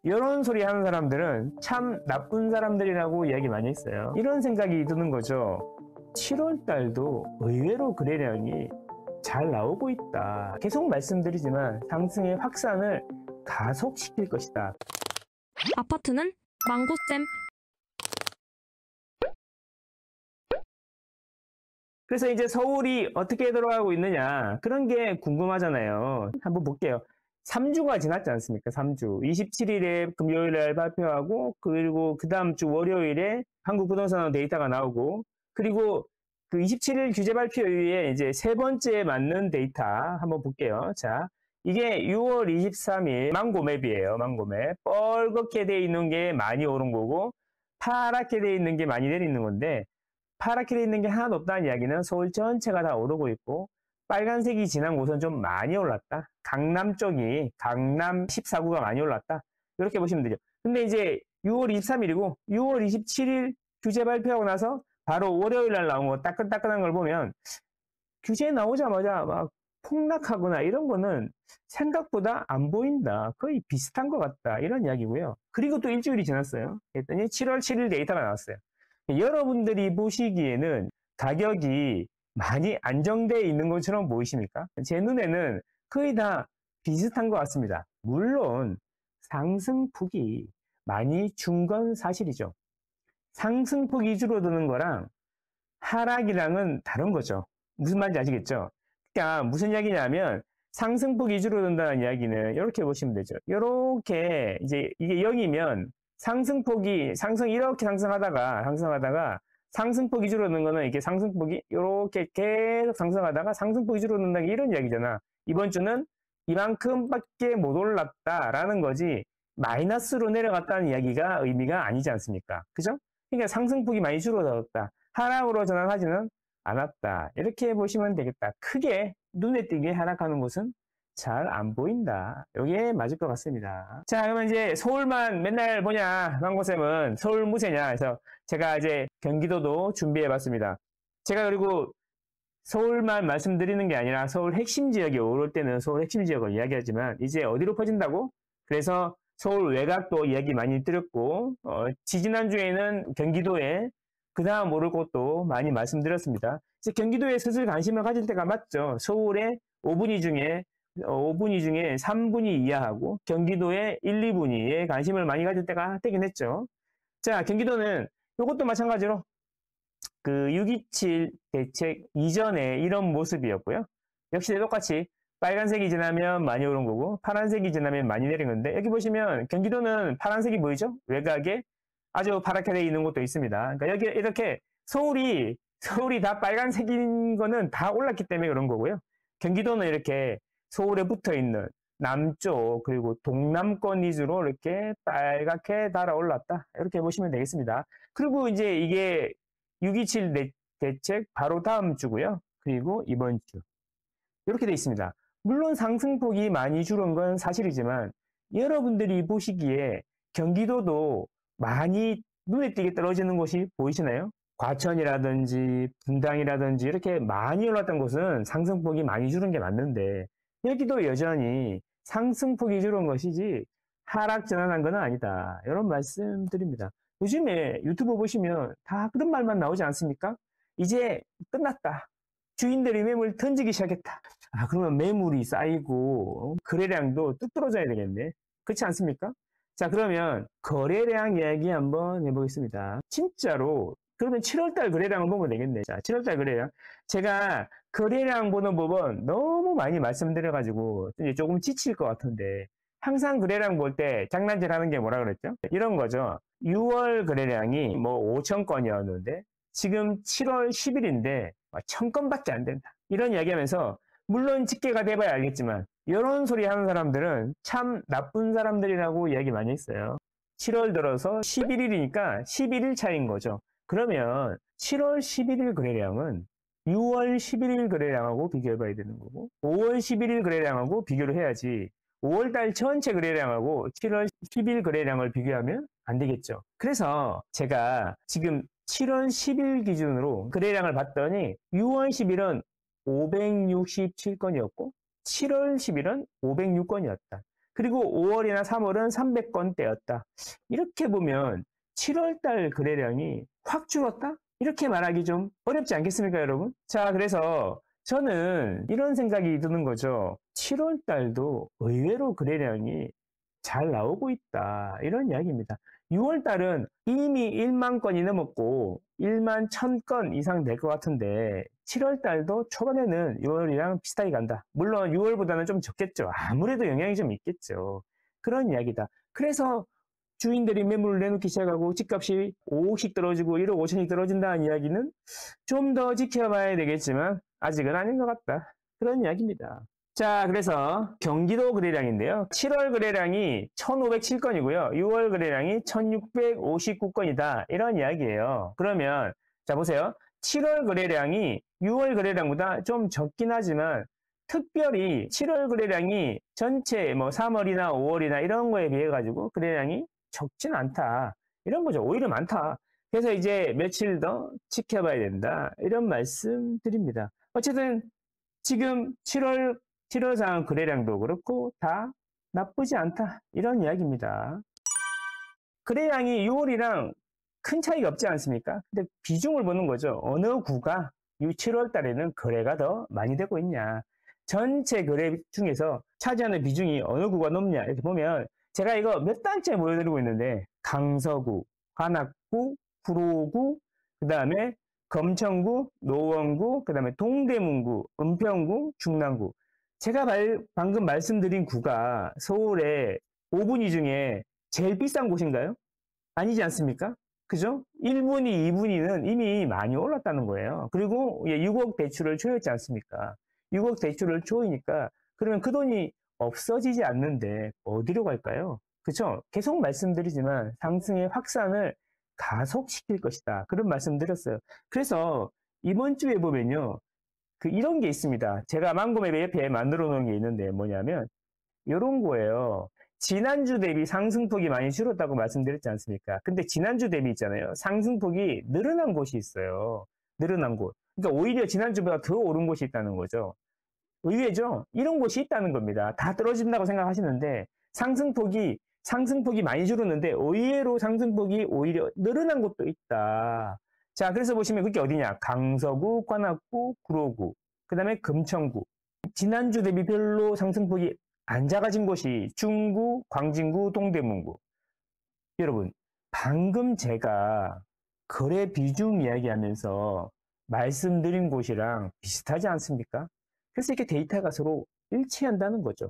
이런 소리 하는 사람들은 참 나쁜 사람들이라고 이야기 많이 했어요. 이런 생각이 드는 거죠. 7월 달도 의외로 거래량이 잘 나오고 있다. 계속 말씀드리지만 상승의 확산을 가속시킬 것이다. 아파트는 망고쌤. 그래서 이제 서울이 어떻게 돌아가고 있느냐, 그런 게 궁금하잖아요. 한번 볼게요. 3주가 지났지 않습니까? 3주. 27일에 금요일에 발표하고, 그리고 그 다음 주 월요일에 한국부동산 데이터가 나오고, 그리고 그 27일 규제 발표 이후에 이제 세 번째 맞는 데이터 한번 볼게요. 자, 이게 6월 23일 망고맵이에요. 망고맵. 뻘겋게 돼 있는 게 많이 오른 거고, 파랗게 돼 있는 게 많이 내리는 건데, 파랗게 돼 있는 게 하나도 없다는 이야기는 서울 전체가 다 오르고 있고, 빨간색이 지난 곳은 좀 많이 올랐다. 강남 쪽이, 강남 14구가 많이 올랐다. 이렇게 보시면 되죠. 근데 이제 6월 23일이고 6월 27일 규제 발표하고 나서 바로 월요일 날 나온 거 따끈따끈한 걸 보면 규제 나오자마자 막 폭락하거나 이런 거는 생각보다 안 보인다. 거의 비슷한 것 같다. 이런 이야기고요. 그리고 또 일주일이 지났어요. 그랬더니 7월 7일 데이터가 나왔어요. 여러분들이 보시기에는 가격이 많이 안정되어 있는 것처럼 보이십니까? 제 눈에는 거의 다 비슷한 것 같습니다. 물론 상승폭이 많이 준 건 사실이죠. 상승폭이 줄어드는 거랑 하락이랑은 다른 거죠. 무슨 말인지 아시겠죠? 그러니까 무슨 이야기냐면 상승폭이 줄어든다는 이야기는 이렇게 보시면 되죠. 이렇게 이제 이게 0이면 상승폭이 이렇게 상승하다가 상승폭이 줄어드는 거는 이게 상승폭이 이렇게 계속 상승하다가 상승폭이 줄어든다 이런 이야기잖아. 이번 주는 이만큼밖에 못 올랐다라는 거지 마이너스로 내려갔다는 이야기가 의미가 아니지 않습니까? 그죠? 그러니까 상승폭이 많이 줄어들었다. 하락으로 전환하지는 않았다. 이렇게 보시면 되겠다. 크게 눈에 띄게 하락하는 곳은 잘 안 보인다. 이게 맞을 것 같습니다. 자, 그러면 이제 서울만 맨날 뭐냐, 망고쌤은 서울 무세냐 해서 제가 이제 경기도도 준비해 봤습니다. 제가 그리고 서울만 말씀드리는 게 아니라 서울 핵심 지역이 오를 때는 서울 핵심 지역을 이야기하지만 이제 어디로 퍼진다고? 그래서 서울 외곽도 이야기 많이 드렸고, 지지난주에는 경기도에 그 다음 오를 곳도 많이 말씀드렸습니다. 이제 경기도에 슬슬 관심을 가질 때가 맞죠. 서울의 5분위 중에 3분위 이하하고 경기도의 1, 2분위에 관심을 많이 가질 때가 되긴 했죠. 자, 경기도는 이것도 마찬가지로 그 6.27 대책 이전에 이런 모습이었고요. 역시 똑같이 빨간색이 지나면 많이 오른 거고 파란색이 지나면 많이 내린 건데 여기 보시면 경기도는 파란색이 보이죠? 외곽에 아주 파랗게 되어 있는 곳도 있습니다. 그러니까 여기 이렇게 서울이 다 빨간색인 거는 다 올랐기 때문에 그런 거고요. 경기도는 이렇게 서울에 붙어 있는 남쪽 그리고 동남권 위주로 이렇게 빨갛게 달아올랐다. 이렇게 보시면 되겠습니다. 그리고 이제 이게 6.27 대책 바로 다음 주고요. 그리고 이번 주. 이렇게 돼 있습니다. 물론 상승폭이 많이 줄은 건 사실이지만 여러분들이 보시기에 경기도도 많이 눈에 띄게 떨어지는 곳이 보이시나요? 과천이라든지 분당이라든지 이렇게 많이 올랐던 곳은 상승폭이 많이 줄은 게 맞는데 여기도 여전히 상승폭이 줄은 것이지 하락 전환한 건 아니다. 이런 말씀 드립니다. 요즘에 유튜브 보시면 다 그런 말만 나오지 않습니까? 이제 끝났다. 주인들이 매물 던지기 시작했다. 아, 그러면 매물이 쌓이고 거래량도 뚝 떨어져야 되겠네. 그렇지 않습니까? 자, 그러면 거래량 이야기 한번 해보겠습니다. 진짜로 그러면 7월달 거래량을 보면 되겠네. 자, 7월달 거래량. 제가 거래량 보는 법은 너무 많이 말씀드려가지고 이제 조금 지칠 것 같은데 항상 거래량 볼 때 장난질 하는 게 뭐라 그랬죠? 이런 거죠. 6월 거래량이 뭐 5천 건이었는데 지금 7월 10일인데 1,000건밖에 안 된다. 이런 이야기 하면서 물론 집계가 돼봐야 알겠지만 이런 소리 하는 사람들은 참 나쁜 사람들이라고 이야기 많이 했어요. 7월 들어서 11일이니까 11일 차인 거죠. 그러면 7월 11일 거래량은 6월 11일 거래량하고 비교해봐야 되는 거고 5월 11일 거래량하고 비교를 해야지 5월달 전체 거래량하고 7월 10일 거래량을 비교하면 안 되겠죠. 그래서 제가 지금 7월 10일 기준으로 거래량을 봤더니 6월 10일은 567건이었고 7월 10일은 506건이었다. 그리고 5월이나 3월은 300건대였다. 이렇게 보면 7월달 거래량이 확 줄었다? 이렇게 말하기 좀 어렵지 않겠습니까, 여러분? 자, 그래서 저는 이런 생각이 드는 거죠. 7월달도 의외로 거래량이 잘 나오고 있다. 이런 이야기입니다. 6월달은 이미 1만 건이 넘었고 1만 1000건 이상 될 것 같은데 7월달도 초반에는 6월이랑 비슷하게 간다. 물론 6월보다는 좀 적겠죠. 아무래도 영향이 좀 있겠죠. 그런 이야기다. 그래서 주인들이 매물을 내놓기 시작하고 집값이 5억씩 떨어지고 1억 5천이 떨어진다는 이야기는 좀 더 지켜봐야 되겠지만 아직은 아닌 것 같다. 그런 이야기입니다. 자, 그래서 경기도 거래량인데요. 7월 거래량이 1507건이고요. 6월 거래량이 1659건이다. 이런 이야기예요. 그러면 자, 보세요. 7월 거래량이 6월 거래량보다 좀 적긴 하지만 특별히 7월 거래량이 전체 뭐 3월이나 5월이나 이런 거에 비해 가지고 거래량이 적진 않다. 이런 거죠. 오히려 많다. 그래서 이제 며칠 더 지켜봐야 된다. 이런 말씀 드립니다. 어쨌든 지금 7월 상황 거래량도 그렇고 다 나쁘지 않다. 이런 이야기입니다. 거래량이 6월이랑 큰 차이가 없지 않습니까? 근데 비중을 보는 거죠. 어느 구가 7월 달에는 거래가 더 많이 되고 있냐. 전체 거래 중에서 차지하는 비중이 어느 구가 높냐. 이렇게 보면 제가 이거 몇 달째 보여드리고 있는데 강서구, 관악구, 구로구, 그 다음에 검천구, 노원구, 그 다음에 동대문구, 은평구, 중랑구. 제가 방금 말씀드린 구가 서울의 5분위 중에 제일 비싼 곳인가요? 아니지 않습니까? 그죠? 1분위, 2분위는 이미 많이 올랐다는 거예요. 그리고 6억 대출을 조였지 않습니까? 6억 대출을 조이니까 그러면 그 돈이 없어지지 않는데 어디로 갈까요? 그쵸? 계속 말씀드리지만 상승의 확산을 가속시킬 것이다. 그런 말씀 드렸어요. 그래서 이번 주에 보면요. 이런 게 있습니다. 제가 망고맵 옆에 만들어 놓은 게 있는데 뭐냐면 이런 거예요. 지난주 대비 상승폭이 많이 줄었다고 말씀드렸지 않습니까? 근데 지난주 대비 있잖아요. 상승폭이 늘어난 곳이 있어요. 늘어난 곳. 그러니까 오히려 지난주보다 더 오른 곳이 있다는 거죠. 의외죠? 이런 곳이 있다는 겁니다. 다 떨어진다고 생각하시는데 상승폭이 많이 줄었는데 의외로 상승폭이 오히려 늘어난 곳도 있다. 자, 그래서 보시면 그게 어디냐? 강서구, 관악구, 구로구, 그 다음에 금천구. 지난주 대비 별로 상승폭이 안 작아진 곳이 중구, 광진구, 동대문구. 여러분, 방금 제가 거래 비중 이야기하면서 말씀드린 곳이랑 비슷하지 않습니까? 그래서 이렇게 데이터가 서로 일치한다는 거죠.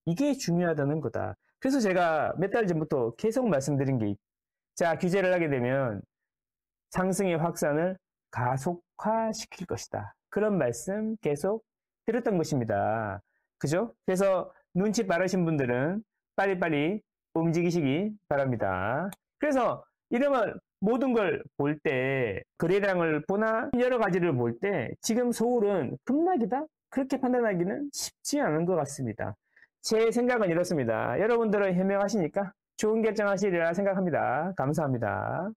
이게 중요하다는 거다. 그래서 제가 몇 달 전부터 계속 말씀드린 게, 자, 규제를 하게 되면 상승의 확산을 가속화시킬 것이다. 그런 말씀 계속 드렸던 것입니다. 그죠? 그래서 눈치 빠르신 분들은 빨리빨리 움직이시기 바랍니다. 그래서 이러면 모든 걸 볼 때, 거래량을 보나 여러 가지를 볼 때 지금 서울은 급락이다? 그렇게 판단하기는 쉽지 않은 것 같습니다. 제 생각은 이렇습니다. 여러분들은 현명하시니까 좋은 결정하시리라 생각합니다. 감사합니다.